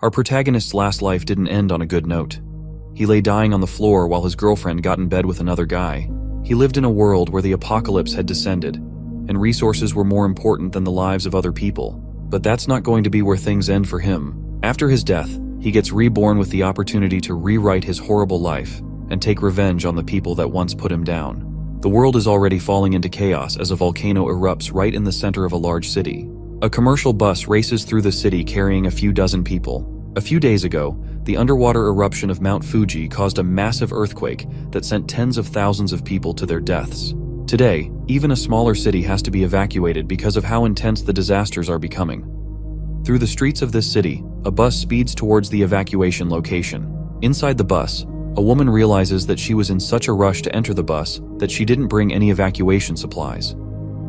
Our protagonist's last life didn't end on a good note. He lay dying on the floor while his girlfriend got in bed with another guy. He lived in a world where the apocalypse had descended, and resources were more important than the lives of other people. But that's not going to be where things end for him. After his death, he gets reborn with the opportunity to rewrite his horrible life and take revenge on the people that once put him down. The world is already falling into chaos as a volcano erupts right in the center of a large city. A commercial bus races through the city carrying a few dozen people. A few days ago, the underwater eruption of Mount Fuji caused a massive earthquake that sent tens of thousands of people to their deaths. Today, even a smaller city has to be evacuated because of how intense the disasters are becoming. Through the streets of this city, a bus speeds towards the evacuation location. Inside the bus, a woman realizes that she was in such a rush to enter the bus that she didn't bring any evacuation supplies.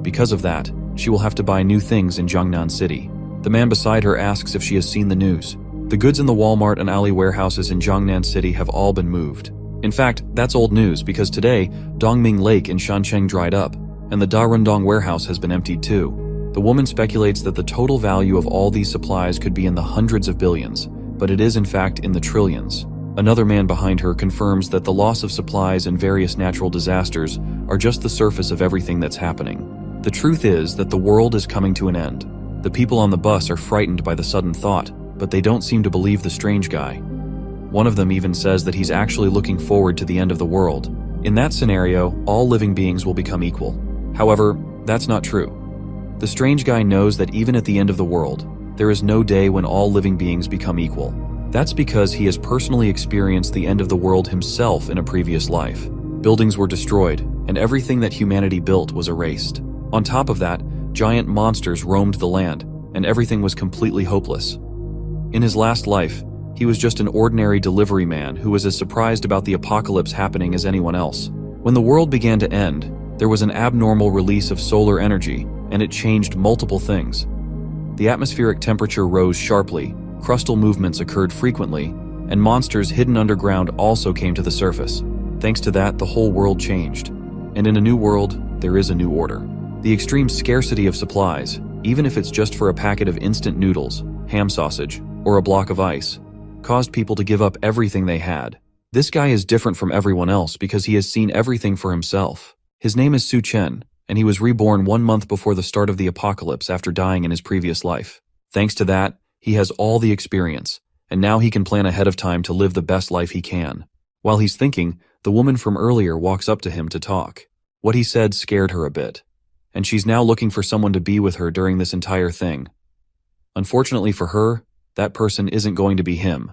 Because of that, she will have to buy new things in Jiangnan City. The man beside her asks if she has seen the news. The goods in the Walmart and Ali warehouses in Jiangnan City have all been moved. In fact, that's old news because today, Dongming Lake in Shancheng dried up, and the Darundong warehouse has been emptied too. The woman speculates that the total value of all these supplies could be in the hundreds of billions, but it is in fact in the trillions. Another man behind her confirms that the loss of supplies and various natural disasters are just the surface of everything that's happening. The truth is that the world is coming to an end. The people on the bus are frightened by the sudden thought, but they don't seem to believe the strange guy. One of them even says that he's actually looking forward to the end of the world. In that scenario, all living beings will become equal. However, that's not true. The strange guy knows that even at the end of the world, there is no day when all living beings become equal. That's because he has personally experienced the end of the world himself in a previous life. Buildings were destroyed, and everything that humanity built was erased. On top of that, giant monsters roamed the land, and everything was completely hopeless. In his last life, he was just an ordinary delivery man who was as surprised about the apocalypse happening as anyone else. When the world began to end, there was an abnormal release of solar energy, and it changed multiple things. The atmospheric temperature rose sharply, crustal movements occurred frequently, and monsters hidden underground also came to the surface. Thanks to that, the whole world changed. And in a new world, there is a new order. The extreme scarcity of supplies, even if it's just for a packet of instant noodles, ham sausage, or a block of ice, caused people to give up everything they had. This guy is different from everyone else because he has seen everything for himself. His name is Su Chen, and he was reborn 1 month before the start of the apocalypse after dying in his previous life. Thanks to that, he has all the experience, and now he can plan ahead of time to live the best life he can. While he's thinking, the woman from earlier walks up to him to talk. What he said scared her a bit, and she's now looking for someone to be with her during this entire thing. Unfortunately for her, that person isn't going to be him,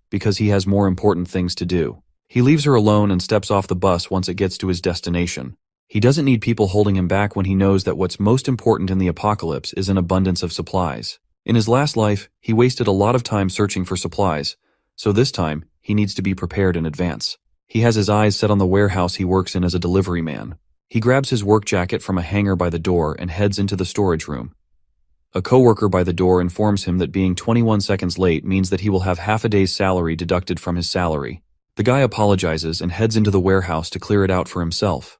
because he has more important things to do. He leaves her alone and steps off the bus once it gets to his destination. He doesn't need people holding him back when he knows that what's most important in the apocalypse is an abundance of supplies. In his last life, he wasted a lot of time searching for supplies, so this time, he needs to be prepared in advance. He has his eyes set on the warehouse he works in as a delivery man. He grabs his work jacket from a hanger by the door and heads into the storage room. A coworker by the door informs him that being 21 seconds late means that he will have half a day's salary deducted from his salary. The guy apologizes and heads into the warehouse to clear it out for himself.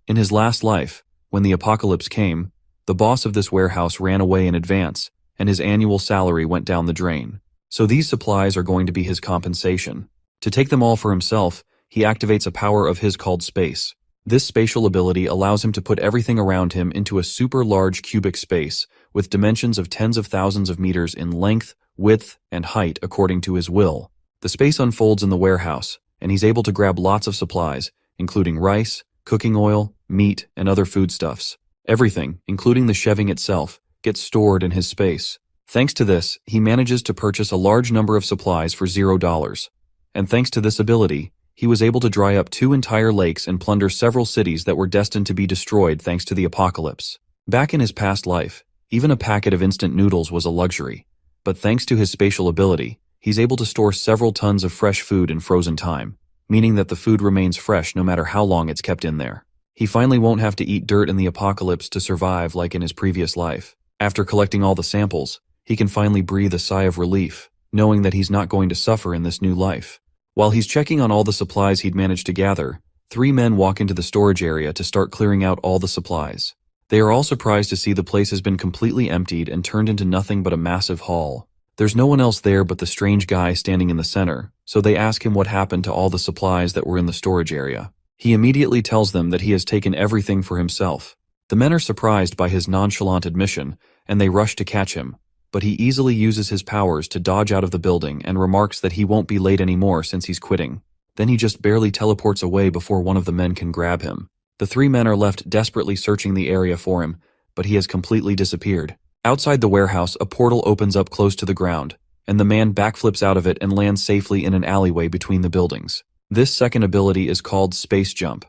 In his last life, when the apocalypse came, the boss of this warehouse ran away in advance, and his annual salary went down the drain. So these supplies are going to be his compensation. To take them all for himself, he activates a power of his called space. This spatial ability allows him to put everything around him into a super large cubic space with dimensions of tens of thousands of meters in length, width, and height according to his will. The space unfolds in the warehouse, and he's able to grab lots of supplies, including rice, cooking oil, meat, and other foodstuffs. Everything, including the shelving itself, gets stored in his space. Thanks to this, he manages to purchase a large number of supplies for $0. And thanks to this ability, he was able to dry up 2 entire lakes and plunder several cities that were destined to be destroyed thanks to the apocalypse. Back in his past life, even a packet of instant noodles was a luxury. But thanks to his spatial ability, he's able to store several tons of fresh food in frozen time, meaning that the food remains fresh no matter how long it's kept in there. He finally won't have to eat dirt in the apocalypse to survive like in his previous life. After collecting all the samples, he can finally breathe a sigh of relief, knowing that he's not going to suffer in this new life. While he's checking on all the supplies he'd managed to gather, 3 men walk into the storage area to start clearing out all the supplies. They are all surprised to see the place has been completely emptied and turned into nothing but a massive haul. There's no one else there but the strange guy standing in the center, so they ask him what happened to all the supplies that were in the storage area. He immediately tells them that he has taken everything for himself. The men are surprised by his nonchalant admission, and they rush to catch him, but he easily uses his powers to dodge out of the building and remarks that he won't be late anymore since he's quitting. Then he just barely teleports away before one of the men can grab him. The three men are left desperately searching the area for him, but he has completely disappeared. Outside the warehouse, a portal opens up close to the ground, and the man backflips out of it and lands safely in an alleyway between the buildings. This second ability is called Space Jump,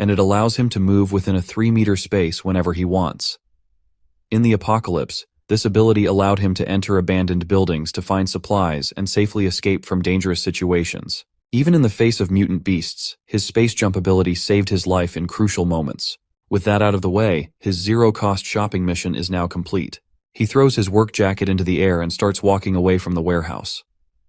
and it allows him to move within a 3-meter space whenever he wants. In the apocalypse, this ability allowed him to enter abandoned buildings to find supplies and safely escape from dangerous situations. Even in the face of mutant beasts, his space jump ability saved his life in crucial moments. With that out of the way, his zero-cost shopping mission is now complete. He throws his work jacket into the air and starts walking away from the warehouse.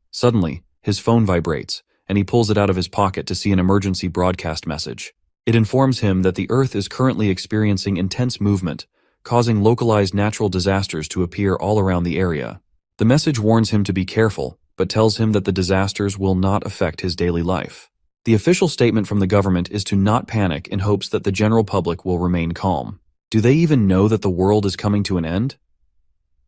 Suddenly, his phone vibrates, and he pulls it out of his pocket to see an emergency broadcast message. It informs him that the Earth is currently experiencing intense movement, causing localized natural disasters to appear all around the area. The message warns him to be careful, but tells him that the disasters will not affect his daily life. The official statement from the government is to not panic in hopes that the general public will remain calm. Do they even know that the world is coming to an end?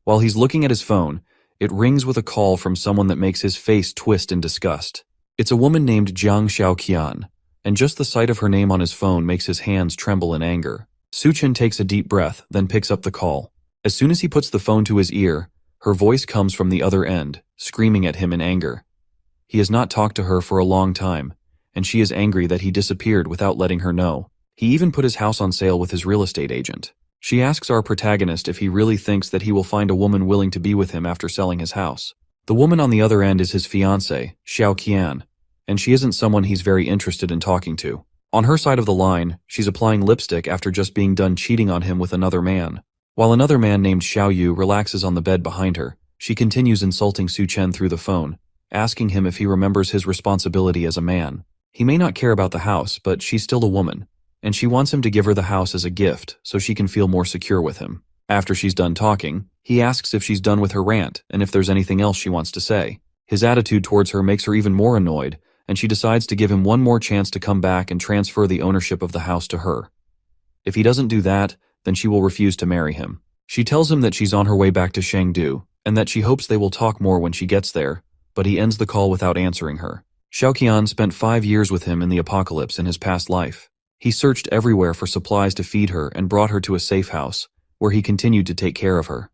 While he's looking at his phone, it rings with a call from someone that makes his face twist in disgust. It's a woman named Jiang Xiaoqian, and just the sight of her name on his phone makes his hands tremble in anger. Suchen takes a deep breath, then picks up the call. As soon as he puts the phone to his ear, her voice comes from the other end, screaming at him in anger. He has not talked to her for a long time, and she is angry that he disappeared without letting her know. He even put his house on sale with his real estate agent. She asks our protagonist if he really thinks that he will find a woman willing to be with him after selling his house. The woman on the other end is his fiancée, Xiao Qian, and she isn't someone he's very interested in talking to. On her side of the line, she's applying lipstick after just being done cheating on him with another man. While another man named Xiao Yu relaxes on the bed behind her, she continues insulting Su Chen through the phone, asking him if he remembers his responsibility as a man. He may not care about the house, but she's still a woman, and she wants him to give her the house as a gift so she can feel more secure with him. After she's done talking, he asks if she's done with her rant and if there's anything else she wants to say. His attitude towards her makes her even more annoyed, and she decides to give him one more chance to come back and transfer the ownership of the house to her. If he doesn't do that, then she will refuse to marry him. She tells him that she's on her way back to Chengdu, and that she hopes they will talk more when she gets there, but he ends the call without answering her. Xiaoqian spent 5 years with him in the apocalypse in his past life. He searched everywhere for supplies to feed her and brought her to a safe house, where he continued to take care of her.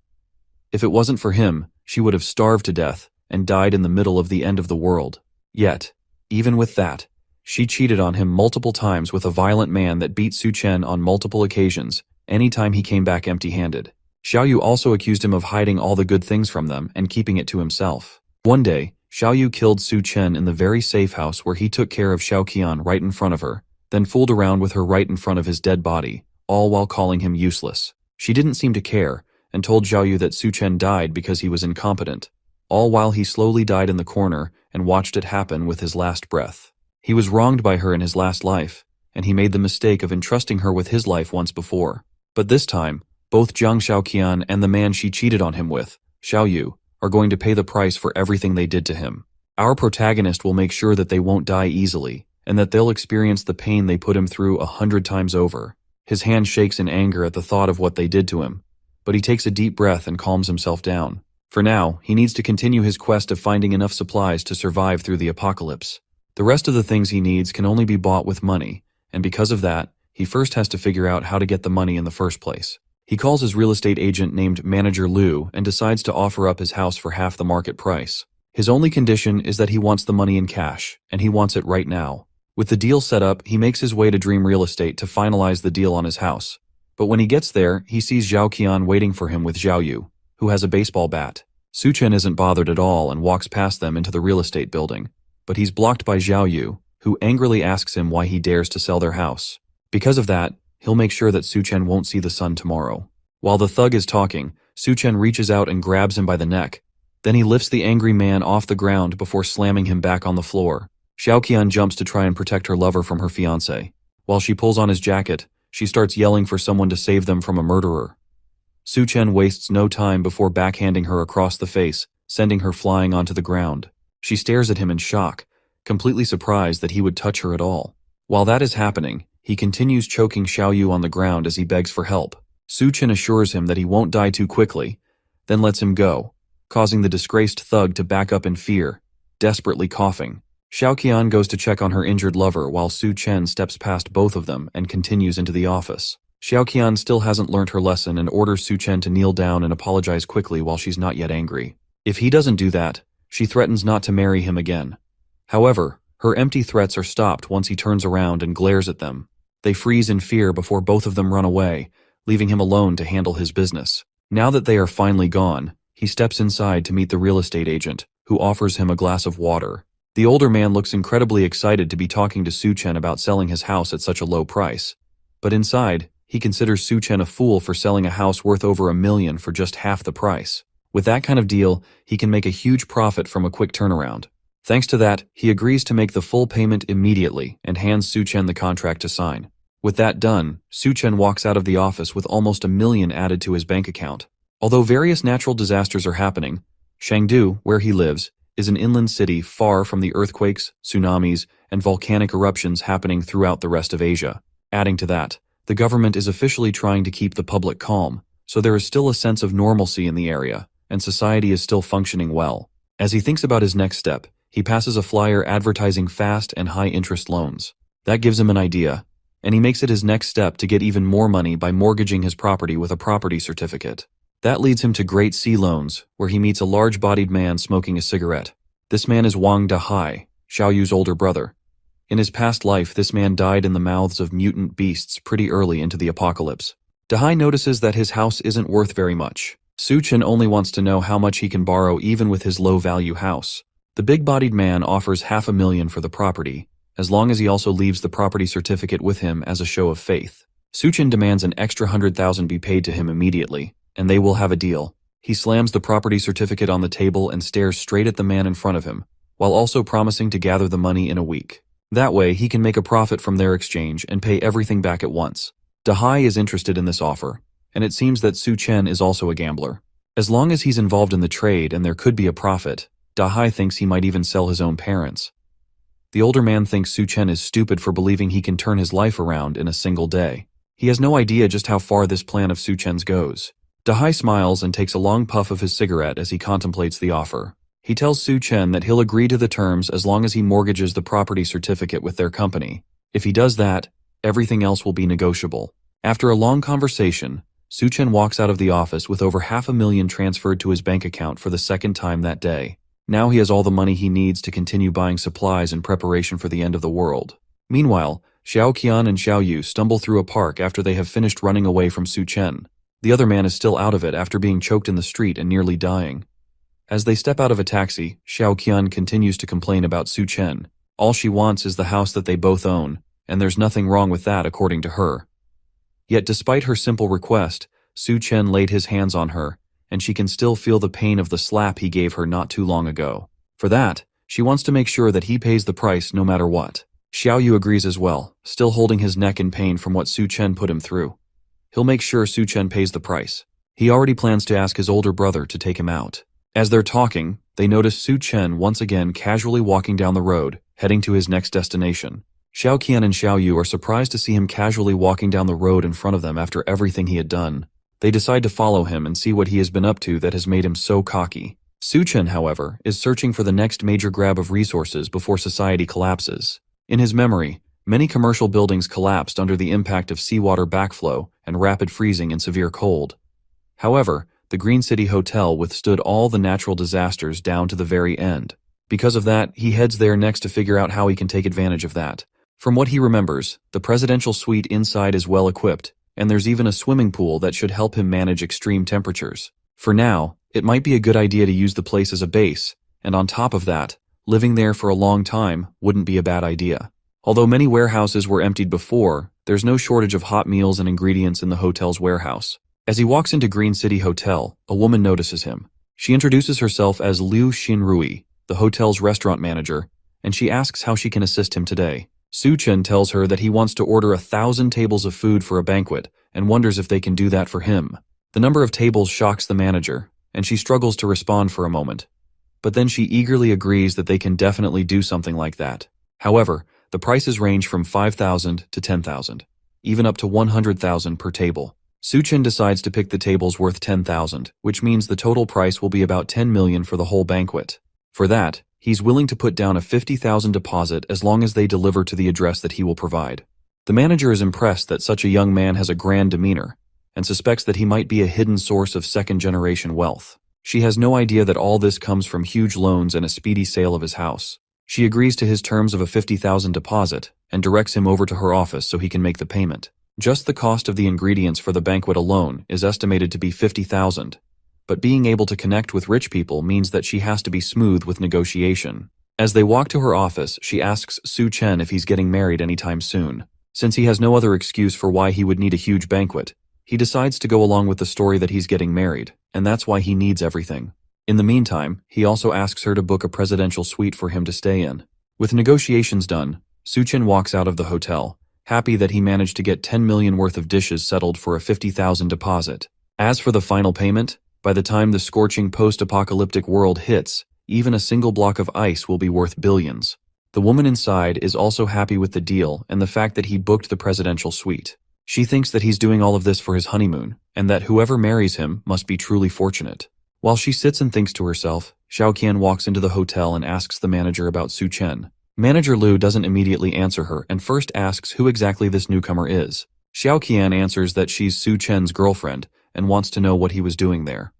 If it wasn't for him, she would have starved to death and died in the middle of the end of the world. Yet, even with that, she cheated on him multiple times with a violent man that beat Su Chen on multiple occasions, anytime he came back empty-handed. Xiao Yu also accused him of hiding all the good things from them and keeping it to himself. One day, Xiao Yu killed Su Chen in the very safe house where he took care of Xiaoqian right in front of her, then fooled around with her right in front of his dead body, all while calling him useless. She didn't seem to care, and told Xiao Yu that Su Chen died because he was incompetent, all while he slowly died in the corner and watched it happen with his last breath. He was wronged by her in his last life, and he made the mistake of entrusting her with his life once before. But this time, both Jiang Xiaoqian and the man she cheated on him with, Xiao Yu, are going to pay the price for everything they did to him. Our protagonist will make sure that they won't die easily, and that they'll experience the pain they put him through 100 times over. His hand shakes in anger at the thought of what they did to him, but he takes a deep breath and calms himself down. For now, he needs to continue his quest of finding enough supplies to survive through the apocalypse. The rest of the things he needs can only be bought with money, and because of that, he first has to figure out how to get the money in the first place. He calls his real estate agent named Manager Liu and decides to offer up his house for half the market price. His only condition is that he wants the money in cash, and he wants it right now. With the deal set up, he makes his way to Dream Real Estate to finalize the deal on his house. But when he gets there, he sees Zhao Qian waiting for him with Xiao Yu, who has a baseball bat. Su Chen isn't bothered at all and walks past them into the real estate building, but he's blocked by Xiao Yu, who angrily asks him why he dares to sell their house. Because of that, he'll make sure that Su Chen won't see the sun tomorrow. While the thug is talking, Su Chen reaches out and grabs him by the neck. Then he lifts the angry man off the ground before slamming him back on the floor. Xiaoqian jumps to try and protect her lover from her fiancé. While she pulls on his jacket, she starts yelling for someone to save them from a murderer. Su Chen wastes no time before backhanding her across the face sending her flying onto the ground. She stares at him in shock, completely surprised that he would touch her at all. While that is happening, he continues choking Xiaoyu on the ground as he begs for help. Su Chen assures him that he won't die too quickly, then lets him go, causing the disgraced thug to back up in fear, desperately coughing. Xiaoqian goes to check on her injured lover while Su Chen steps past both of them and continues into the office. Xiaoqian still hasn't learned her lesson and orders Su Chen to kneel down and apologize quickly while she's not yet angry. If he doesn't do that, she threatens not to marry him again. However, her empty threats are stopped once he turns around and glares at them. They freeze in fear before both of them run away, leaving him alone to handle his business. Now that they are finally gone, he steps inside to meet the real estate agent, who offers him a glass of water. The older man looks incredibly excited to be talking to Su Chen about selling his house at such a low price. But inside, he considers Su Chen a fool for selling a house worth over $1 million for just half the price. With that kind of deal, he can make a huge profit from a quick turnaround. Thanks to that, he agrees to make the full payment immediately and hands Su Chen the contract to sign. With that done, Su Chen walks out of the office with almost $1 million added to his bank account. Although various natural disasters are happening, Chengdu, where he lives, is an inland city far from the earthquakes, tsunamis, and volcanic eruptions happening throughout the rest of Asia. Adding to that, the government is officially trying to keep the public calm, so there is still a sense of normalcy in the area, and society is still functioning well. As he thinks about his next step, he passes a flyer advertising fast and high-interest loans. That gives him an idea, and he makes it his next step to get even more money by mortgaging his property with a property certificate. That leads him to Great Sea Loans, where he meets a large-bodied man smoking a cigarette. This man is Wang Dahai, Xiaoyu's older brother. In his past life, this man died in the mouths of mutant beasts pretty early into the apocalypse. Dahai notices that his house isn't worth very much. Su Chen only wants to know how much he can borrow even with his low-value house. The big-bodied man offers $500,000 for the property, as long as he also leaves the property certificate with him as a show of faith. Su Chen demands an extra $100,000 be paid to him immediately, and they will have a deal. He slams the property certificate on the table and stares straight at the man in front of him, while also promising to gather the money in a week. That way, he can make a profit from their exchange and pay everything back at once. Dahai is interested in this offer, and it seems that Su Chen is also a gambler. As long as he's involved in the trade and there could be a profit, Dahai thinks he might even sell his own parents. The older man thinks Su Chen is stupid for believing he can turn his life around in a single day. He has no idea just how far this plan of Su Chen's goes. Dahai smiles and takes a long puff of his cigarette as he contemplates the offer. He tells Su Chen that he'll agree to the terms as long as he mortgages the property certificate with their company. If he does that, everything else will be negotiable. After a long conversation, Su Chen walks out of the office with over $500,000 transferred to his bank account for the second time that day. Now he has all the money he needs to continue buying supplies in preparation for the end of the world. Meanwhile, Xiaoqian and Xiaoyu stumble through a park after they have finished running away from Su Chen. The other man is still out of it after being choked in the street and nearly dying. As they step out of a taxi, Xiaoqian continues to complain about Su Chen. All she wants is the house that they both own, and there's nothing wrong with that according to her. Yet despite her simple request, Su Chen laid his hands on her, and she can still feel the pain of the slap he gave her not too long ago. For that, she wants to make sure that he pays the price no matter what. Xiaoyu agrees as well, still holding his neck in pain from what Su Chen put him through. He'll make sure Su Chen pays the price. He already plans to ask his older brother to take him out. As they're talking, they notice Su Chen once again casually walking down the road, heading to his next destination. Xiaoqian and Xiaoyu are surprised to see him casually walking down the road in front of them after everything he had done. They decide to follow him and see what he has been up to that has made him so cocky. Su Chen, however, is searching for the next major grab of resources before society collapses. In his memory, many commercial buildings collapsed under the impact of seawater backflow and rapid freezing in severe cold. However, the Green City Hotel withstood all the natural disasters down to the very end. Because of that, he heads there next to figure out how he can take advantage of that. From what he remembers, the presidential suite inside is well equipped, and there's even a swimming pool that should help him manage extreme temperatures. For now, it might be a good idea to use the place as a base, and on top of that, living there for a long time wouldn't be a bad idea. Although many warehouses were emptied before, there's no shortage of hot meals and ingredients in the hotel's warehouse. As he walks into Green City Hotel, a woman notices him. She introduces herself as Liu Xinrui, the hotel's restaurant manager, and she asks how she can assist him today. Su Chen tells her that he wants to order 1,000 tables of food for a banquet and wonders if they can do that for him. The number of tables shocks the manager, and she struggles to respond for a moment. but then she eagerly agrees that they can definitely do something like that. However, the prices range from 5,000 to 10,000, even up to 100,000 per table. Suchin decides to pick the tables worth 10,000, which means the total price will be about 10 million for the whole banquet. For that, he's willing to put down a 50,000 deposit as long as they deliver to the address that he will provide. The manager is impressed that such a young man has a grand demeanor, and suspects that he might be a hidden source of second-generation wealth. She has no idea that all this comes from huge loans and a speedy sale of his house. She agrees to his terms of a 50,000 deposit and directs him over to her office so he can make the payment. Just the cost of the ingredients for the banquet alone is estimated to be 50,000, but being able to connect with rich people means that she has to be smooth with negotiation. As they walk to her office, she asks Suchen if he's getting married anytime soon. Since he has no other excuse for why he would need a huge banquet, he decides to go along with the story that he's getting married, and that's why he needs everything. In the meantime, he also asks her to book a presidential suite for him to stay in. With negotiations done, Suchen walks out of the hotel, happy that he managed to get 10 million worth of dishes settled for a 50,000 deposit. As for the final payment, by the time the scorching post-apocalyptic world hits, even a single block of ice will be worth billions. The woman inside is also happy with the deal and the fact that he booked the presidential suite. She thinks that he's doing all of this for his honeymoon, and that whoever marries him must be truly fortunate. While she sits and thinks to herself, Xiaoqian walks into the hotel and asks the manager about Su Chen. Manager Liu doesn't immediately answer her and first asks who exactly this newcomer is. Xiaoqian answers that she's Su Chen's girlfriend and wants to know what he was doing there.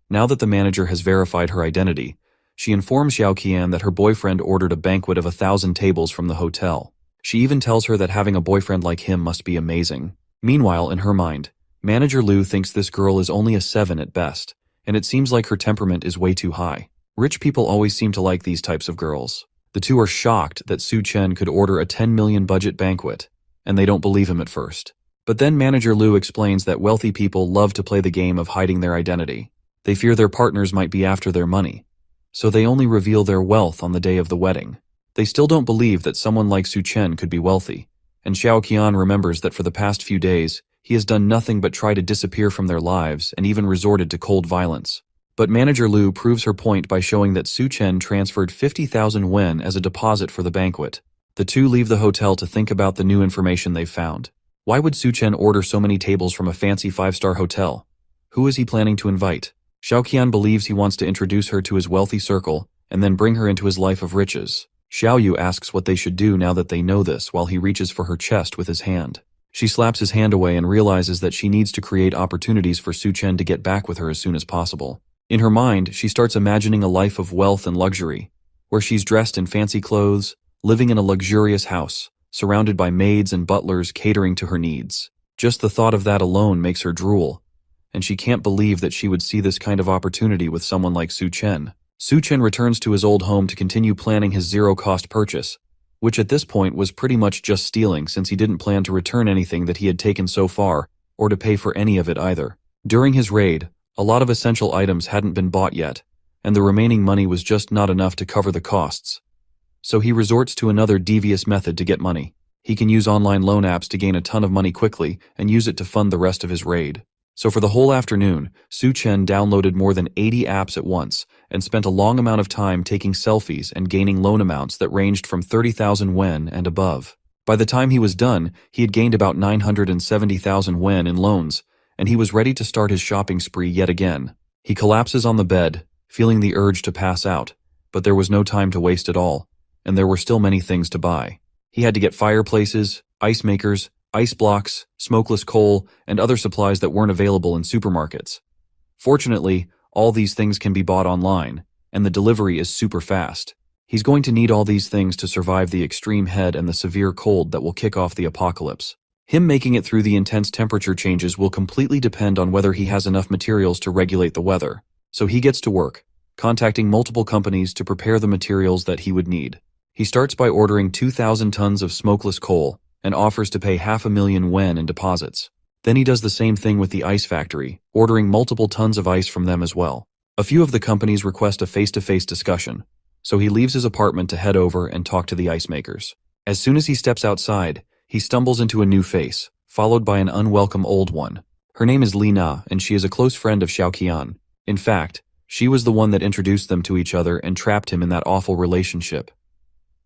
Now that the manager has verified her identity, she informs Xiaoqian that her boyfriend ordered a banquet of 1,000 tables from the hotel. She even tells her that having a boyfriend like him must be amazing. Meanwhile, in her mind, Manager Liu thinks this girl is only a 7 at best, and it seems like her temperament is way too high. Rich people always seem to like these types of girls. The two are shocked that Su Chen could order a 10 million budget banquet, and they don't believe him at first. But then Manager Liu explains that wealthy people love to play the game of hiding their identity. They fear their partners might be after their money, so they only reveal their wealth on the day of the wedding. They still don't believe that someone like Su Chen could be wealthy, and Xiaoqian remembers that for the past few days, he has done nothing but try to disappear from their lives and even resorted to cold violence. But Manager Liu proves her point by showing that Su Chen transferred 50,000 wen as a deposit for the banquet. The two leave the hotel to think about the new information they've found. Why would Su Chen order so many tables from a fancy 5-star hotel? Who is he planning to invite? Xiaoqian believes he wants to introduce her to his wealthy circle and then bring her into his life of riches. Xiaoyu asks what they should do now that they know this while he reaches for her chest with his hand. She slaps his hand away and realizes that she needs to create opportunities for Su Chen to get back with her as soon as possible. In her mind, she starts imagining a life of wealth and luxury, where she's dressed in fancy clothes, living in a luxurious house, surrounded by maids and butlers catering to her needs. Just the thought of that alone makes her drool, and she can't believe that she would see this kind of opportunity with someone like Su Chen. Su Chen returns to his old home to continue planning his zero-cost purchase, which at this point was pretty much just stealing since he didn't plan to return anything that he had taken so far, or to pay for any of it either. During his raid, a lot of essential items hadn't been bought yet, and the remaining money was just not enough to cover the costs. So he resorts to another devious method to get money. He can use online loan apps to gain a ton of money quickly and use it to fund the rest of his raid. So for the whole afternoon, Su Chen downloaded more than 80 apps at once and spent a long amount of time taking selfies and gaining loan amounts that ranged from 30,000 wen and above. By the time he was done, he had gained about 970,000 wen in loans, and he was ready to start his shopping spree yet again. He collapses on the bed, feeling the urge to pass out, but there was no time to waste at all, and there were still many things to buy. He had to get fireplaces, ice makers, ice blocks, smokeless coal, and other supplies that weren't available in supermarkets. Fortunately, all these things can be bought online, and the delivery is super fast. He's going to need all these things to survive the extreme heat and the severe cold that will kick off the apocalypse. Him making it through the intense temperature changes will completely depend on whether he has enough materials to regulate the weather. So he gets to work, contacting multiple companies to prepare the materials that he would need. He starts by ordering 2,000 tons of smokeless coal and offers to pay 500,000 wen in deposits. Then he does the same thing with the ice factory, ordering multiple tons of ice from them as well. A few of the companies request a face-to-face discussion, so he leaves his apartment to head over and talk to the ice makers. As soon as he steps outside, he stumbles into a new face, followed by an unwelcome old one. Her name is Li Na, and she is a close friend of Xiaoqian. In fact, She was the one that introduced them to each other and trapped him in that awful relationship.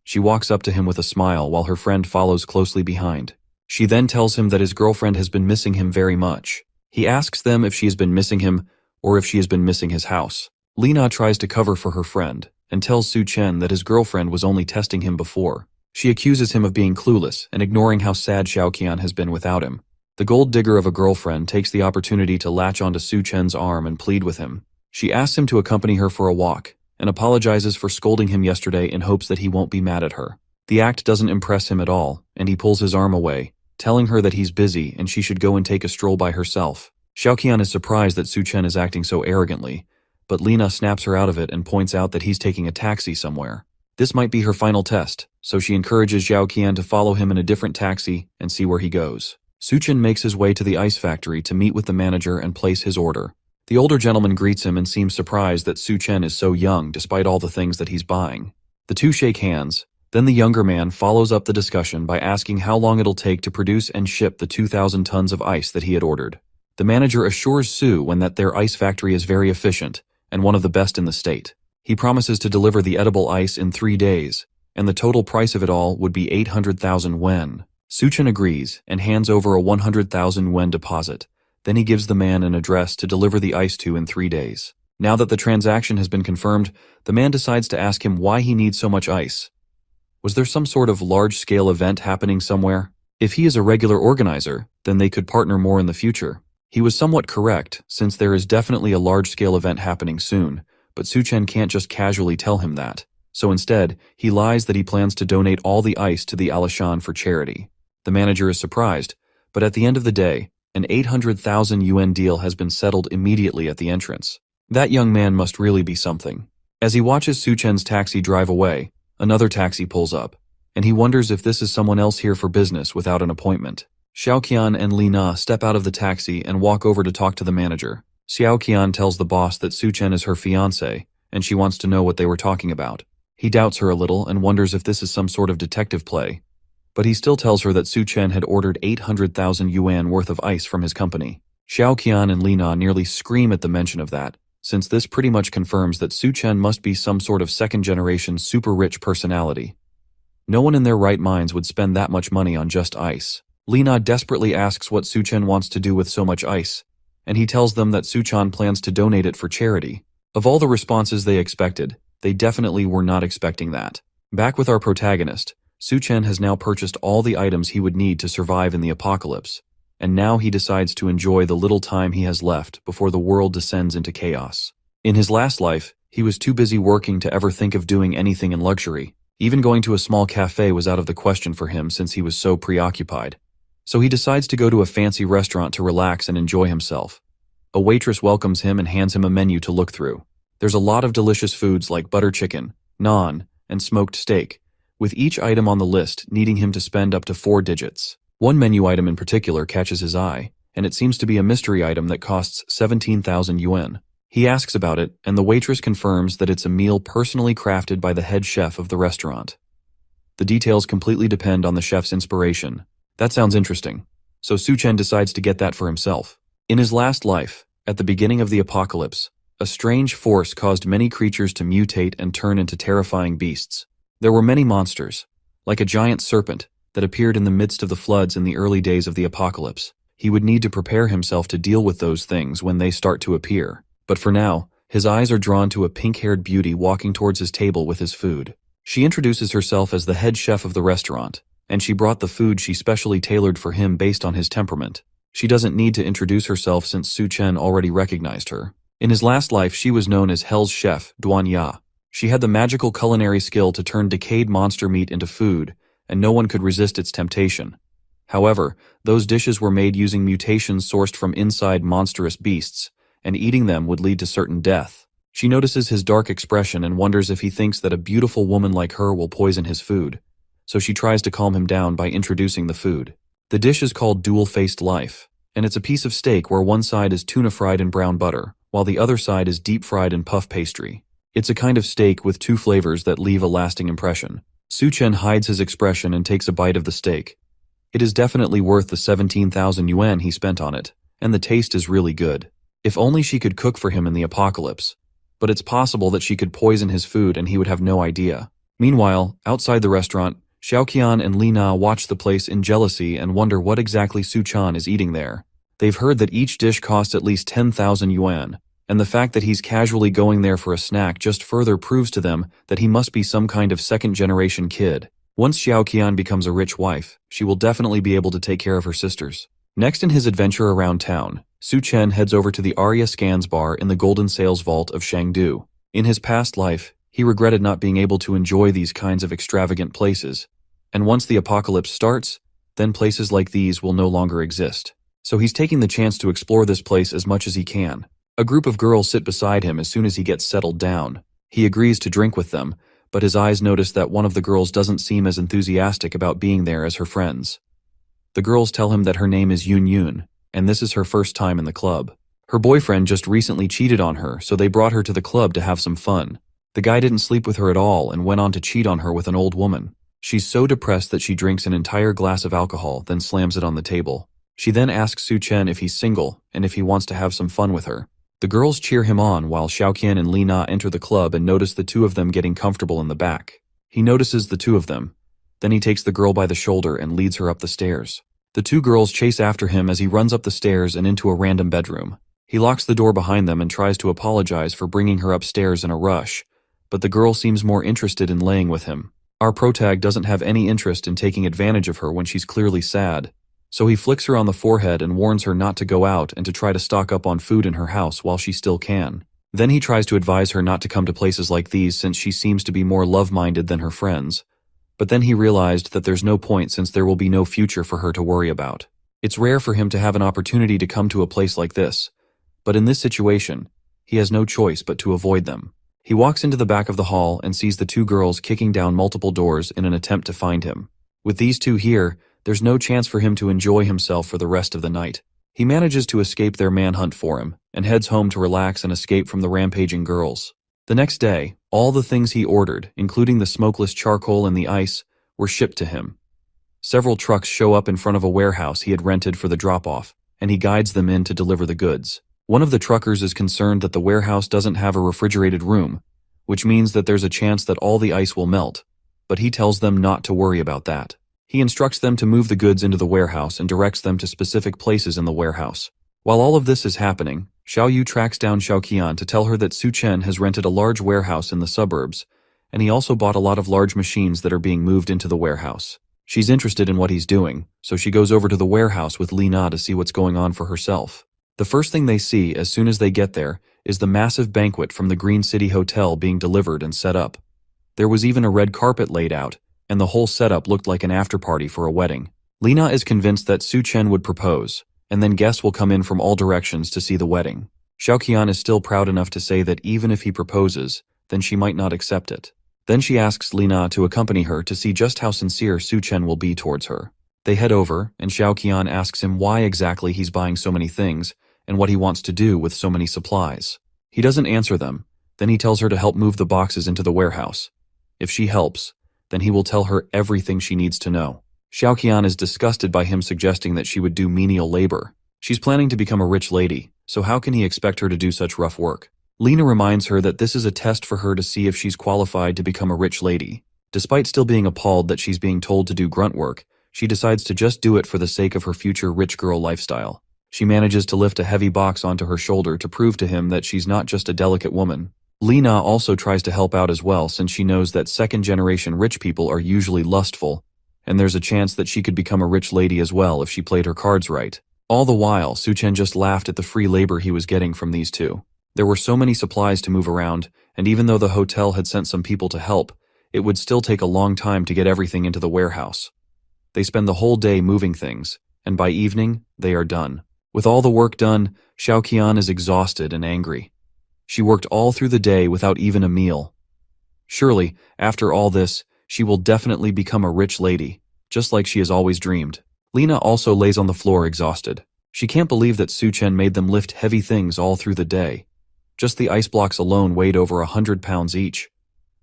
She walks up to him with a smile while her friend follows closely behind. She then tells him that his girlfriend has been missing him very much. He asks them if she has been missing him or if she has been missing his house. Lena tries to cover for her friend and tells Su Chen that his girlfriend was only testing him before. She accuses him of being clueless and ignoring how sad Xiaoqian has been without him. The gold digger of a girlfriend takes the opportunity to latch onto Su Chen's arm and plead with him. She asks him to accompany her for a walk and apologizes for scolding him yesterday in hopes that he won't be mad at her. The act doesn't impress him at all, and he pulls his arm away, telling her that he's busy and she should go and take a stroll by herself. Xiaoqian is surprised that Su Chen is acting so arrogantly, but Lena snaps her out of it and points out that he's taking a taxi somewhere. This might be her final test, so she encourages Xiaoqian to follow him in a different taxi and see where he goes. Su Chen makes his way to the ice factory to meet with the manager and place his order. The older gentleman greets him and seems surprised that Su Chen is so young despite all the things that he's buying. The two shake hands. Then the younger man follows up the discussion by asking how long it'll take to produce and ship the 2,000 tons of ice that he had ordered. The manager assures Su Chen that their ice factory is very efficient and one of the best in the state. He promises to deliver the edible ice in 3 days, and the total price of it all would be 800,000 wen. Su Chen agrees and hands over a 100,000 wen deposit. Then he gives the man an address to deliver the ice to in 3 days. Now that the transaction has been confirmed, the man decides to ask him why he needs so much ice. Was there some sort of large-scale event happening somewhere? If he is a regular organizer, then they could partner more in the future. He was somewhat correct, since there is definitely a large-scale event happening soon, but Su Chen can't just casually tell him that. So instead, he lies that he plans to donate all the ice to the Alishan for charity. The manager is surprised, but at the end of the day, an 800,000 yuan deal has been settled immediately at the entrance. That young man must really be something. As he watches Su Chen's taxi drive away, another taxi pulls up, and he wonders if this is someone else here for business without an appointment. Xiaoqian and Li Na step out of the taxi and walk over to talk to the manager. Xiaoqian tells the boss that Su Chen is her fiancé, and she wants to know what they were talking about. He doubts her a little and wonders if this is some sort of detective play. But he still tells her that Su Chen had ordered 800,000 yuan worth of ice from his company. Xiaoqian and Li Na nearly scream at the mention of that, since this pretty much confirms that Su Chen must be some sort of second-generation super-rich personality. No one in their right minds would spend that much money on just ice. Li Na desperately asks what Su Chen wants to do with so much ice, and he tells them that Su Chen plans to donate it for charity. Of all the responses they expected, they definitely were not expecting that. Back with our protagonist, Su Chen has now purchased all the items he would need to survive in the apocalypse, and now he decides to enjoy the little time he has left before the world descends into chaos. In his last life, he was too busy working to ever think of doing anything in luxury. Even going to a small cafe was out of the question for him since he was so preoccupied. So he decides to go to a fancy restaurant to relax and enjoy himself. A waitress welcomes him and hands him a menu to look through. There's a lot of delicious foods like butter chicken, naan, and smoked steak, with each item on the list needing him to spend up to 4 digits. One menu item in particular catches his eye, and it seems to be a mystery item that costs 17,000 yuan. He asks about it, and the waitress confirms that it's a meal personally crafted by the head chef of the restaurant. The details completely depend on the chef's inspiration. That sounds interesting. So Su Chen decides to get that for himself. In his last life, at the beginning of the apocalypse, a strange force caused many creatures to mutate and turn into terrifying beasts. There were many monsters, like a giant serpent, that appeared in the midst of the floods in the early days of the apocalypse. He would need to prepare himself to deal with those things when they start to appear. But for now, his eyes are drawn to a pink-haired beauty walking towards his table with his food. She introduces herself as the head chef of the restaurant, and she brought the food she specially tailored for him based on his temperament. She doesn't need to introduce herself since Su Chen already recognized her. In his last life, she was known as Hell's Chef, Duan Ya. She had the magical culinary skill to turn decayed monster meat into food, and no one could resist its temptation. However, those dishes were made using mutations sourced from inside monstrous beasts, and eating them would lead to certain death. She notices his dark expression and wonders if he thinks that a beautiful woman like her will poison his food, so she tries to calm him down by introducing the food. The dish is called Dual-Faced Life, and it's a piece of steak where one side is tuna fried in brown butter, while the other side is deep fried in puff pastry. It's a kind of steak with 2 flavors that leave a lasting impression. Su Chen hides his expression and takes a bite of the steak. It is definitely worth the 17,000 yuan he spent on it, and the taste is really good. If only she could cook for him in the apocalypse. but it's possible that she could poison his food and he would have no idea. Meanwhile, outside the restaurant, Xiaoqian and Li Na watch the place in jealousy and wonder what exactly Su Chan is eating there. They've heard that each dish costs at least 10,000 yuan, and the fact that he's casually going there for a snack just further proves to them that he must be some kind of second-generation kid. Once Xiaoqian becomes a rich wife, she will definitely be able to take care of her sisters. Next in his adventure around town, Su Chen heads over to the Arya Scans bar in the Golden Sales Vault of Shangdu. In his past life, he regretted not being able to enjoy these kinds of extravagant places, and once the apocalypse starts, then places like these will no longer exist. So he's taking the chance to explore this place as much as he can. A group of girls sit beside him as soon as he gets settled down. He agrees to drink with them, but his eyes notice that one of the girls doesn't seem as enthusiastic about being there as her friends. The girls tell him that her name is Yun Yun, and this is her first time in the club. Her boyfriend just recently cheated on her, so they brought her to the club to have some fun. The guy didn't sleep with her at all and went on to cheat on her with an old woman. She's so depressed that she drinks an entire glass of alcohol, then slams it on the table. She then asks Su Chen if he's single and if he wants to have some fun with her. The girls cheer him on while Xiaoqian and Li Na enter the club and notice the two of them getting comfortable in the back. He notices the two of them. Then he takes the girl by the shoulder and leads her up the stairs. The two girls chase after him as he runs up the stairs and into a random bedroom. He locks the door behind them and tries to apologize for bringing her upstairs in a rush, but the girl seems more interested in laying with him. Our protag doesn't have any interest in taking advantage of her when she's clearly sad, so he flicks her on the forehead and warns her not to go out and to try to stock up on food in her house while she still can. Then he tries to advise her not to come to places like these since she seems to be more love-minded than her friends. But then he realized that there's no point since there will be no future for her to worry about. It's rare for him to have an opportunity to come to a place like this, but in this situation, he has no choice but to avoid them. He walks into the back of the hall and sees the two girls kicking down multiple doors in an attempt to find him. With these two here, there's no chance for him to enjoy himself for the rest of the night. He manages to escape their manhunt for him and heads home to relax and escape from the rampaging girls. The next day, all the things he ordered, including the smokeless charcoal and the ice, were shipped to him. Several trucks show up in front of a warehouse he had rented for the drop-off, and he guides them in to deliver the goods. One of the truckers is concerned that the warehouse doesn't have a refrigerated room, which means that there's a chance that all the ice will melt, but he tells them not to worry about that. He instructs them to move the goods into the warehouse and directs them to specific places in the warehouse. While all of this is happening, Xiao Yu tracks down Xiaoqian to tell her that Su Chen has rented a large warehouse in the suburbs, and he also bought a lot of large machines that are being moved into the warehouse. She's interested in what he's doing, so she goes over to the warehouse with Li Na to see what's going on for herself. The first thing they see as soon as they get there is the massive banquet from the Green City Hotel being delivered and set up. There was even a red carpet laid out, and the whole setup looked like an after-party for a wedding. Li Na is convinced that Su Chen would propose, and then guests will come in from all directions to see the wedding. Xiaoqian is still proud enough to say that even if he proposes, then she might not accept it. Then she asks Li Na to accompany her to see just how sincere Su Chen will be towards her. They head over, and Xiaoqian asks him why exactly he's buying so many things, and what he wants to do with so many supplies. He doesn't answer them. Then he tells her to help move the boxes into the warehouse. If she helps, then he will tell her everything she needs to know. Xiaoqian is disgusted by him suggesting that she would do menial labor. She's planning to become a rich lady, so how can he expect her to do such rough work? Lena reminds her that this is a test for her to see if she's qualified to become a rich lady. Despite still being appalled that she's being told to do grunt work, she decides to just do it for the sake of her future rich girl lifestyle. She manages to lift a heavy box onto her shoulder to prove to him that she's not just a delicate woman. Lena also tries to help out as well since she knows that second-generation rich people are usually lustful, and there's a chance that she could become a rich lady as well if she played her cards right. All the while, Su Chen just laughed at the free labor he was getting from these two. There were so many supplies to move around, and even though the hotel had sent some people to help, it would still take a long time to get everything into the warehouse. They spend the whole day moving things, and by evening, they are done. With all the work done, Xiaoqian is exhausted and angry. She worked all through the day without even a meal. Surely, after all this, she will definitely become a rich lady, just like she has always dreamed. Lena also lays on the floor exhausted. She can't believe that Su Chen made them lift heavy things all through the day. Just the ice blocks alone weighed over 100 pounds each.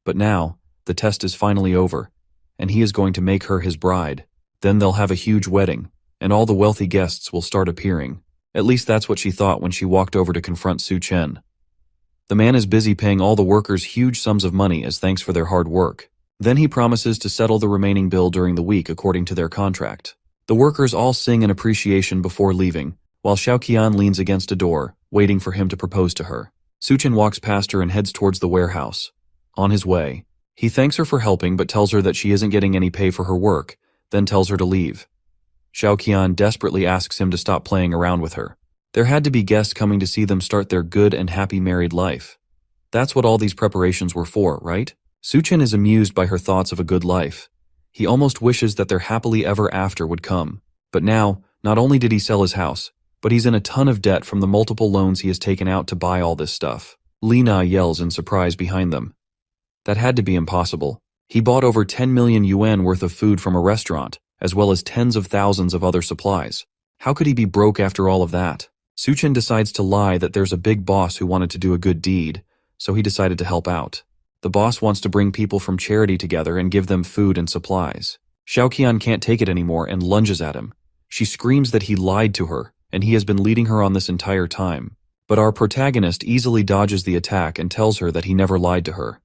But now, the test is finally over, and he is going to make her his bride. Then they'll have a huge wedding, and all the wealthy guests will start appearing. At least that's what she thought when she walked over to confront Su Chen. The man is busy paying all the workers huge sums of money as thanks for their hard work. Then he promises to settle the remaining bill during the week according to their contract. The workers all sing in appreciation before leaving, while Xiaoqian leans against a door, waiting for him to propose to her. Suchen walks past her and heads towards the warehouse. On his way, he thanks her for helping but tells her that she isn't getting any pay for her work, then tells her to leave. Xiaoqian desperately asks him to stop playing around with her. There had to be guests coming to see them start their good and happy married life. That's what all these preparations were for, right? Suchen is amused by her thoughts of a good life. He almost wishes that their happily ever after would come. But now, not only did he sell his house, but he's in a ton of debt from the multiple loans he has taken out to buy all this stuff. Lina yells in surprise behind them. That had to be impossible. He bought over 10 million yuan worth of food from a restaurant, as well as tens of thousands of other supplies. How could he be broke after all of that? Suchen decides to lie that there's a big boss who wanted to do a good deed, so he decided to help out. The boss wants to bring people from charity together and give them food and supplies. Xiaoqian can't take it anymore and lunges at him. She screams that he lied to her, and he has been leading her on this entire time. But our protagonist easily dodges the attack and tells her that he never lied to her.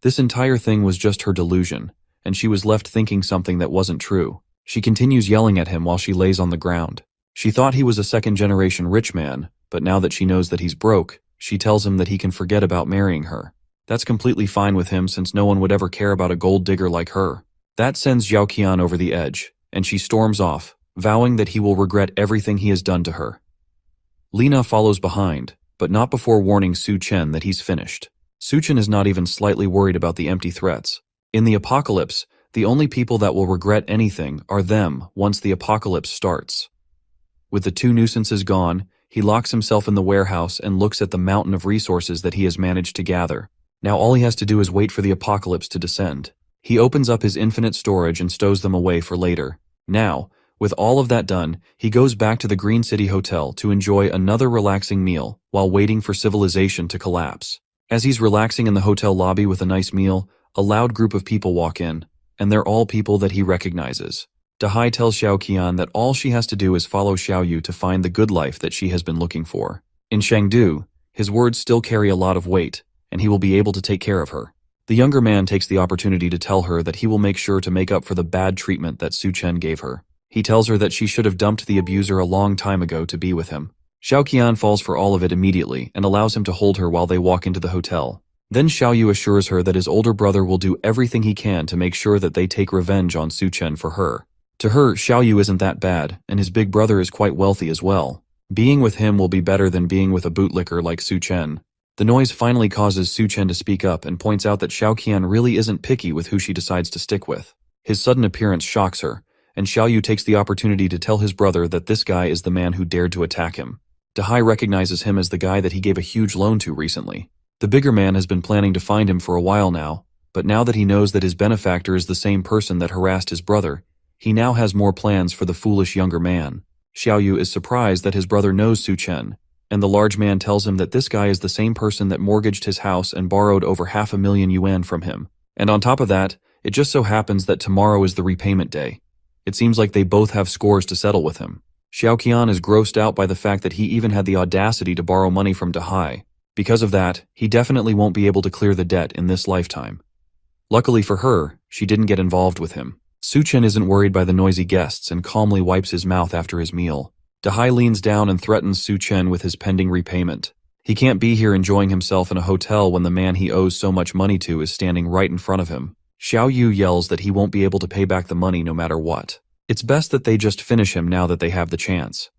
This entire thing was just her delusion, and she was left thinking something that wasn't true. She continues yelling at him while she lays on the ground. She thought he was a second-generation rich man, but now that she knows that he's broke, she tells him that he can forget about marrying her. That's completely fine with him since no one would ever care about a gold digger like her. That sends Xiaoqian over the edge, and she storms off, vowing that he will regret everything he has done to her. Lina follows behind, but not before warning Su Chen that he's finished. Su Chen is not even slightly worried about the empty threats. In the apocalypse, the only people that will regret anything are them once the apocalypse starts. With the two nuisances gone, he locks himself in the warehouse and looks at the mountain of resources that he has managed to gather. Now all he has to do is wait for the apocalypse to descend. He opens up his infinite storage and stows them away for later. Now, with all of that done, he goes back to the Green City Hotel to enjoy another relaxing meal while waiting for civilization to collapse. As he's relaxing in the hotel lobby with a nice meal, a loud group of people walk in, and they're all people that he recognizes. Dahai tells Xiaoqian that all she has to do is follow Xiaoyu to find the good life that she has been looking for. In Chengdu, his words still carry a lot of weight, and he will be able to take care of her. The younger man takes the opportunity to tell her that he will make sure to make up for the bad treatment that Su Chen gave her. He tells her that she should have dumped the abuser a long time ago to be with him. Xiaoqian falls for all of it immediately and allows him to hold her while they walk into the hotel. Then Xiaoyu assures her that his older brother will do everything he can to make sure that they take revenge on Su Chen for her. To her, Xiaoyu isn't that bad, and his big brother is quite wealthy as well. Being with him will be better than being with a bootlicker like Su Chen. The noise finally causes Su Chen to speak up and points out that Xiaoqian really isn't picky with who she decides to stick with. His sudden appearance shocks her, and Xiaoyu takes the opportunity to tell his brother that this guy is the man who dared to attack him. Dahai recognizes him as the guy that he gave a huge loan to recently. The bigger man has been planning to find him for a while now, but now that he knows that his benefactor is the same person that harassed his brother, he now has more plans for the foolish younger man. Xiaoyu is surprised that his brother knows Su Chen, and the large man tells him that this guy is the same person that mortgaged his house and borrowed over 500,000 yuan from him. And on top of that, it just so happens that tomorrow is the repayment day. It seems like they both have scores to settle with him. Xiaoqian is grossed out by the fact that he even had the audacity to borrow money from Dahai. Because of that, he definitely won't be able to clear the debt in this lifetime. Luckily for her, she didn't get involved with him. Su Chen isn't worried by the noisy guests and calmly wipes his mouth after his meal. Dahai leans down and threatens Su Chen with his pending repayment. He can't be here enjoying himself in a hotel when the man he owes so much money to is standing right in front of him. Xiaoyu yells that he won't be able to pay back the money no matter what. It's best that they just finish him now that they have the chance.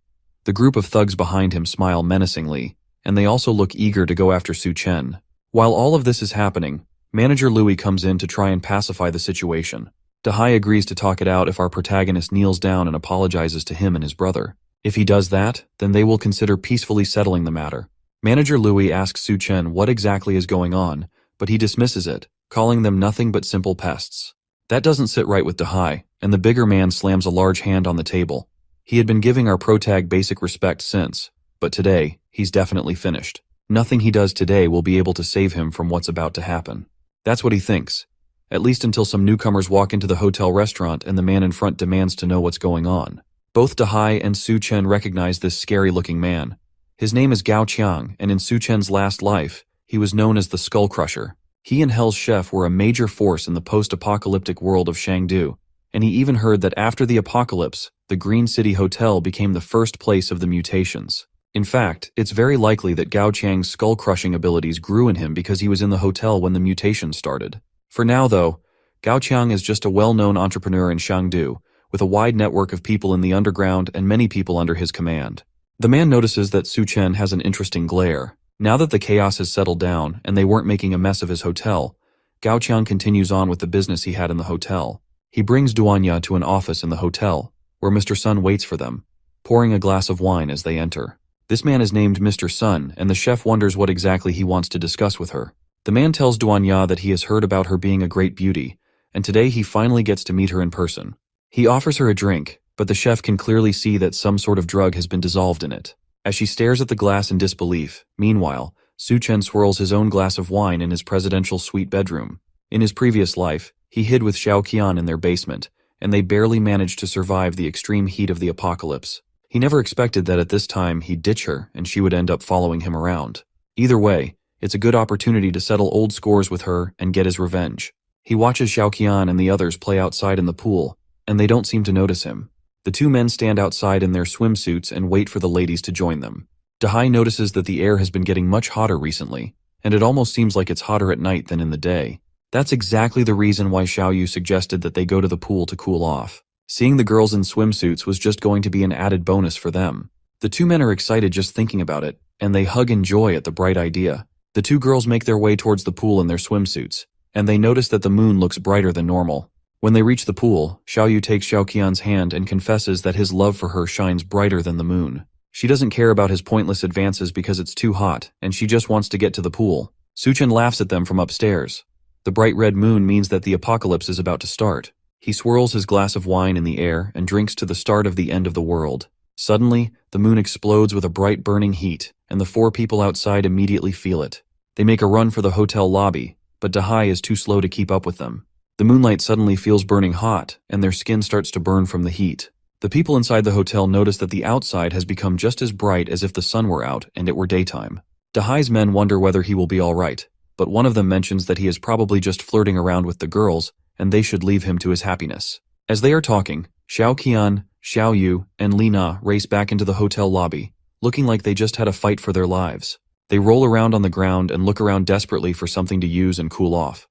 The group of thugs behind him smile menacingly, and they also look eager to go after Su Chen. While all of this is happening, Manager Louis comes in to try and pacify the situation. Dahai agrees to talk it out if our protagonist kneels down and apologizes to him and his brother. If he does that, then they will consider peacefully settling the matter. Manager Louis asks Su Chen what exactly is going on, but he dismisses it, calling them nothing but simple pests. That doesn't sit right with Dahai, and the bigger man slams a large hand on the table. He had been giving our protag basic respect since, but today, he's definitely finished. Nothing he does today will be able to save him from what's about to happen. That's what he thinks, at least until some newcomers walk into the hotel restaurant and the man in front demands to know what's going on. Both Dahai and Su Chen recognize this scary-looking man. His name is Gao Qiang, and in Su Chen's last life, He was known as the Skull Crusher. He and Hell's Chef were a major force in the post-apocalyptic world of Chengdu, and he even heard that after the apocalypse, the Green City Hotel became the first place of the mutations. In fact, it's very likely that Gao Qiang's skull-crushing abilities grew in him because he was in the hotel when the mutations started. For now, though, Gao Qiang is just a well-known entrepreneur in Chengdu, with a wide network of people in the underground and many people under his command. The man notices that Su Chen has an interesting glare. Now that the chaos has settled down and they weren't making a mess of his hotel, Gao Qiang continues on with the business he had in the hotel. He brings Duanya to an office in the hotel, where Mr. Sun waits for them, pouring a glass of wine as they enter. This man is named Mr. Sun, and the chef wonders what exactly he wants to discuss with her. The man tells Duanya that he has heard about her being a great beauty, and today he finally gets to meet her in person. He offers her a drink, but the chef can clearly see that some sort of drug has been dissolved in it. As she stares at the glass in disbelief, meanwhile, Su Chen swirls his own glass of wine in his presidential suite bedroom. In his previous life, he hid with Xiao Qian in their basement, and they barely managed to survive the extreme heat of the apocalypse. He never expected that at this time he'd ditch her and she would end up following him around. Either way, it's a good opportunity to settle old scores with her and get his revenge. He watches Xiao Qian and the others play outside in the pool, and they don't seem to notice him. The two men stand outside in their swimsuits and wait for the ladies to join them. Dahai notices that the air has been getting much hotter recently, and it almost seems like it's hotter at night than in the day. That's exactly the reason why Xiaoyu suggested that they go to the pool to cool off. Seeing the girls in swimsuits was just going to be an added bonus for them. The two men are excited just thinking about it, and they hug in joy at the bright idea. The two girls make their way towards the pool in their swimsuits, and they notice that the moon looks brighter than normal. When they reach the pool, Xiaoyu takes Xiao Qian's hand and confesses that his love for her shines brighter than the moon. She doesn't care about his pointless advances because it's too hot, and she just wants to get to the pool. Su Chen laughs at them from upstairs. The bright red moon means that the apocalypse is about to start. He swirls his glass of wine in the air and drinks to the start of the end of the world. Suddenly, the moon explodes with a bright burning heat, and the four people outside immediately feel it. They make a run for the hotel lobby, but Dahai is too slow to keep up with them. The moonlight suddenly feels burning hot, and their skin starts to burn from the heat. The people inside the hotel notice that the outside has become just as bright as if the sun were out and it were daytime. Dahai's men wonder whether he will be all right, but one of them mentions that he is probably just flirting around with the girls, and they should leave him to his happiness. As they are talking, Xiao Qian, Xiao Yu, and Li Na race back into the hotel lobby, looking like they just had a fight for their lives. They roll around on the ground and look around desperately for something to use and cool off.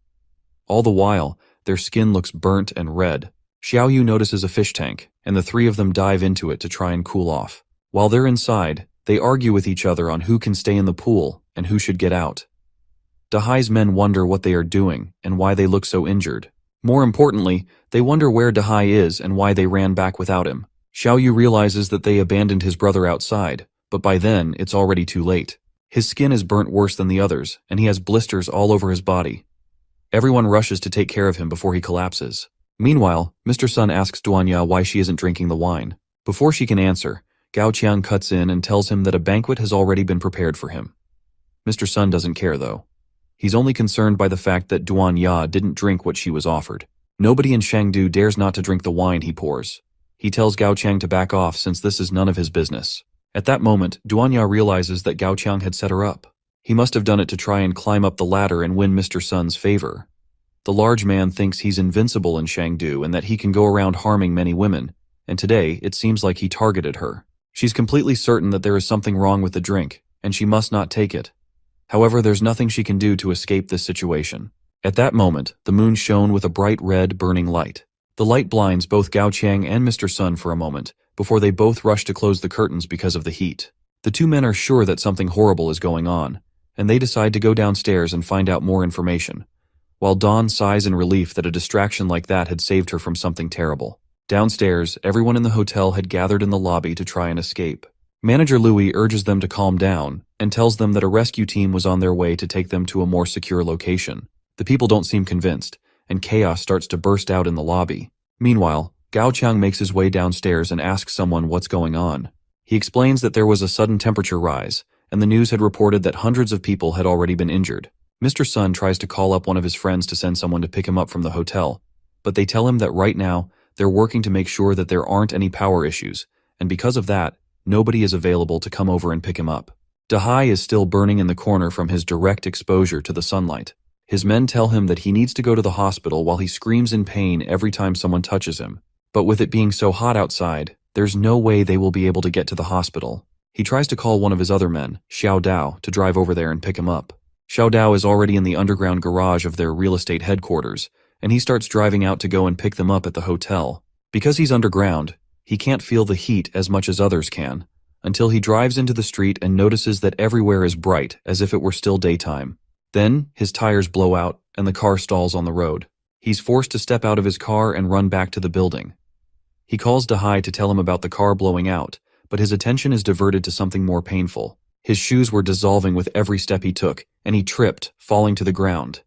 All the while, their skin looks burnt and red. Xiao Yu notices a fish tank, and the three of them dive into it to try and cool off. While they're inside, they argue with each other on who can stay in the pool and who should get out. Dahai's men wonder what they are doing and why they look so injured. More importantly, they wonder where Dahai is and why they ran back without him. Xiao Yu realizes that they abandoned his brother outside, but by then it's already too late. His skin is burnt worse than the others, and he has blisters all over his body. Everyone rushes to take care of him before he collapses. Meanwhile, Mr. Sun asks Duanya why she isn't drinking the wine. Before she can answer, Gao Qiang cuts in and tells him that a banquet has already been prepared for him. Mr. Sun doesn't care though. He's only concerned by the fact that Duanya didn't drink what she was offered. Nobody in Chengdu dares not to drink the wine he pours. He tells Gao Qiang to back off since this is none of his business. At that moment, Duanya realizes that Gao Qiang had set her up. He must have done it to try and climb up the ladder and win Mr. Sun's favor. The large man thinks he's invincible in Chengdu and that he can go around harming many women, and today it seems like he targeted her. She's completely certain that there is something wrong with the drink, and she must not take it. However, there's nothing she can do to escape this situation. At that moment, the moon shone with a bright red burning light. The light blinds both Gao Qiang and Mr. Sun for a moment, before they both rush to close the curtains because of the heat. The two men are sure that something horrible is going on, and they decide to go downstairs and find out more information, while Dawn sighs in relief that a distraction like that had saved her from something terrible. Downstairs, everyone in the hotel had gathered in the lobby to try and escape. Manager Louis urges them to calm down and tells them that a rescue team was on their way to take them to a more secure location. The people don't seem convinced, and chaos starts to burst out in the lobby. Meanwhile, Gao Qiang makes his way downstairs and asks someone what's going on. He explains that there was a sudden temperature rise, and the news had reported that hundreds of people had already been injured. Mr. Sun tries to call up one of his friends to send someone to pick him up from the hotel, but they tell him that right now, they're working to make sure that there aren't any power issues, and because of that, nobody is available to come over and pick him up. Dahai is still burning in the corner from his direct exposure to the sunlight. His men tell him that he needs to go to the hospital while he screams in pain every time someone touches him. But with it being so hot outside, there's no way they will be able to get to the hospital. He tries to call one of his other men, Xiao Dao, to drive over there and pick him up. Xiao Dao is already in the underground garage of their real estate headquarters, and he starts driving out to go and pick them up at the hotel. Because he's underground, he can't feel the heat as much as others can, until he drives into the street and notices that everywhere is bright as if it were still daytime. Then, his tires blow out and the car stalls on the road. He's forced to step out of his car and run back to the building. He calls Dahai to tell him about the car blowing out, but his attention is diverted to something more painful. His shoes were dissolving with every step he took, and he tripped, falling to the ground.